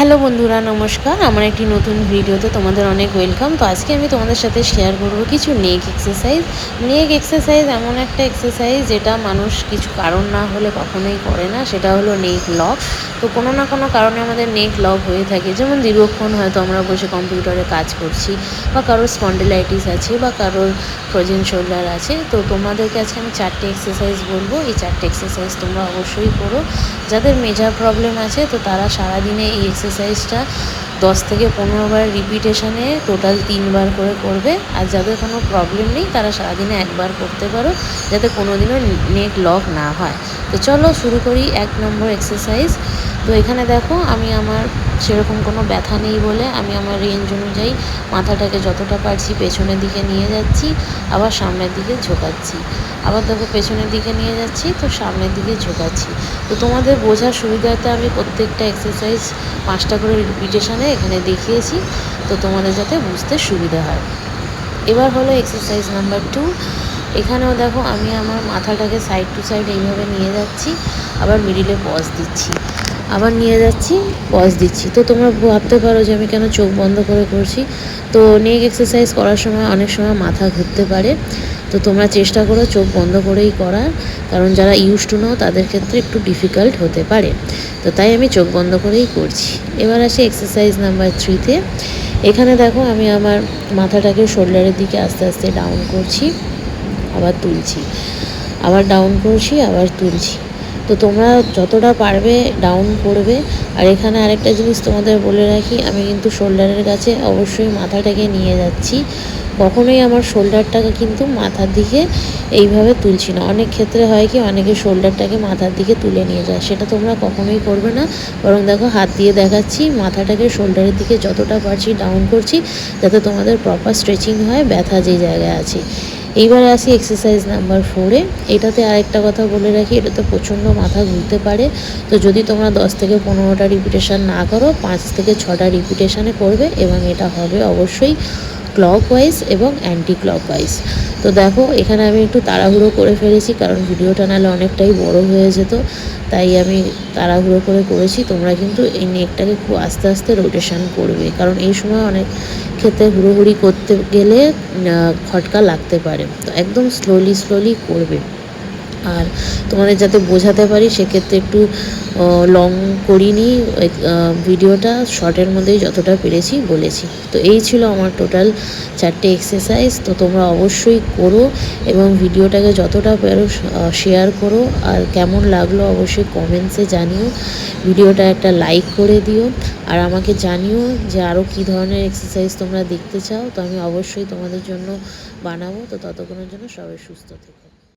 Hello বন্ধুরা, নমস্কার। আমার একটি নতুন ভিডিওতে তোমাদের অনেক ওয়েলকাম। তো আজকে আমি তোমাদের সাথে শেয়ার করব কিছু নেক এক্সারসাইজ। নেক এক্সারসাইজ এমন একটা এক্সারসাইজ যেটা মানুষ কিছু কারণ না হলে কখনোই করে না, সেটা হলো নেক লক। তো কোনো না কোনো কারণে আমাদের নেক লক হয়ে থাকে, যেমন দীর্ঘক্ষণ হয়তো আমরা বসে কম্পিউটারে কাজ করছি, বা কারোর স্পন্ডিলাইটিস আছে, বা কারোর ফ্রোজেন শোল্ডার আছে। তো তোমাদেরকে আজকে আমি 4টে এক্সারসাইজ বলবো। এই 4টে এক্সারসাইজ তোমরা অবশ্যই করো। যাদের মেজর প্রবলেম আছে তো তারা সারাদিনে এই এক্সারসাইজটা 10 থেকে 15 বার রিপিটেশনে টোটাল 3 বার করে করবে। আর যাদের কোনো প্রবলেম নেই তারা সারাদিনে একবার করতে পারো, যাতে কোনো দিনও নেক লক না হয়। তো চলো শুরু করি 1 নম্বর এক্সারসাইজ। তো এখানে দেখো, আমি আমার সেরকম কোনো ব্যথা নেই বলে আমি আমার রেঞ্জ অনুযায়ী মাথাটাকে যতটা পারছি পেছনের দিকে নিয়ে যাচ্ছি, আবার সামনের দিকে ঝোঁকাচ্ছি। আবার দেখো পেছনের দিকে নিয়ে যাচ্ছি, তো সামনের দিকে ঝোঁকাচ্ছি। তো তোমাদের বোঝার সুবিধার্থে আমি প্রত্যেকটা এক্সারসাইজ 5টা করে রিপিটেশনে এখানে দেখিয়েছি, তো তোমাদের যাতে বুঝতে সুবিধা হয়। এবার হলো এক্সারসাইজ নাম্বার 2। এখানেও দেখো, আমি আমার মাথাটাকে সাইড টু সাইড এইভাবে নিয়ে যাচ্ছি, আবার মিডিলে পজ দিচ্ছি, আবার নিয়ে যাচ্ছি, পজ দিচ্ছি। তো তোমরা ভাবতে পারো যে আমি কেন চোখ বন্ধ করে করছি। তো নেক এক্সারসাইজ করার সময় অনেক সময় মাথা ঘুরতে পারে, তো তোমরা চেষ্টা করো চোখ বন্ধ করেই করার, কারণ যারা ইউজ টু নাও তাদের ক্ষেত্রে একটু ডিফিকাল্ট হতে পারে। তো তাই আমি চোখ বন্ধ করেই করছি। এবার আসি এক্সারসাইজ নাম্বার 3-তে। এখানে দেখো, আমি আমার মাথাটাকে শোল্ডারের দিকে আস্তে আস্তে ডাউন করছি, আবার তুলছি, আবার ডাউন করছি, আবার তুলছি। তো তোমরা যতটা পারবে ডাউন করবে। আর এখানে আরেকটা জিনিস তোমাদের বলে রাখি, আমি কিন্তু শোল্ডারের কাছে অবশ্যই মাথাটাকে নিয়ে যাচ্ছি, কখনোই আমার শোল্ডারটাকে কিন্তু মাথার দিকে এইভাবে তুলছি না। অনেক ক্ষেত্রে হয় কি, অনেকে শোল্ডারটাকে মাথার দিকে তুলে নিয়ে যায়, সেটা তোমরা কখনোই করবে না। বরং দেখো, হাত দিয়ে দেখাচ্ছি, মাথাটাকে শোল্ডারের দিকে যতটা পারছি ডাউন করছি, যাতে তোমাদের প্রপার স্ট্রেচিং হয় ব্যথা যে জায়গায় আছে। এইবার আসি এক্সারসাইজ নাম্বার 4-এ। এটাতে আরেকটা কথা বলে রাখি, এটাতে প্রচণ্ড মাথা ঘুরতে পারে। তো যদি তোমরা 10 থেকে 15টা রিপিটেশান না করো, 5 থেকে 6টা রিপিটেশানে করবে, এবং এটা হবে অবশ্যই ক্লকওয়াইজ এবং অ্যান্টি ক্লকওয়াইজ। তো দেখো, এখানে আমি একটু তাড়াহুড়ো করে ফেলেছি, কারণ ভিডিওটা নাহলে অনেকটাই বড় হয়ে যেত, তাই আমি তাড়াহুড়ো করে করেছি। তোমরা কিন্তু এই নেকটাকে খুব আস্তে আস্তে রোটেশন করবে, কারণ এই সময় অনেক ক্ষেত্রে হুড়োহুড়ি করতে গেলে খটকা লাগতে পারে। তো একদম স্লোলি করবে। আর তোমাদের যাতে বোঝাতে পারি সেক্ষেত্রে একটু লং করিনি, ভিডিওটা শর্টের মধ্যেই যতটা পেরেছি বলেছি। তো এই ছিল আমার টোটাল 4টে এক্সারসাইজ। তো তোমরা অবশ্যই করো, এবং ভিডিওটাকে যতটা পারো শেয়ার করো। আর কেমন লাগলো অবশ্যই কমেন্টসে জানিও। ভিডিওটা একটা লাইক করে দিও, আর আমাকে জানিও যে আরও কী ধরনের এক্সারসাইজ তোমরা দেখতে চাও। তো আমি অবশ্যই তোমাদের জন্য বানাবো। তো ততক্ষণের জন্য সবাই সুস্থ থেকো।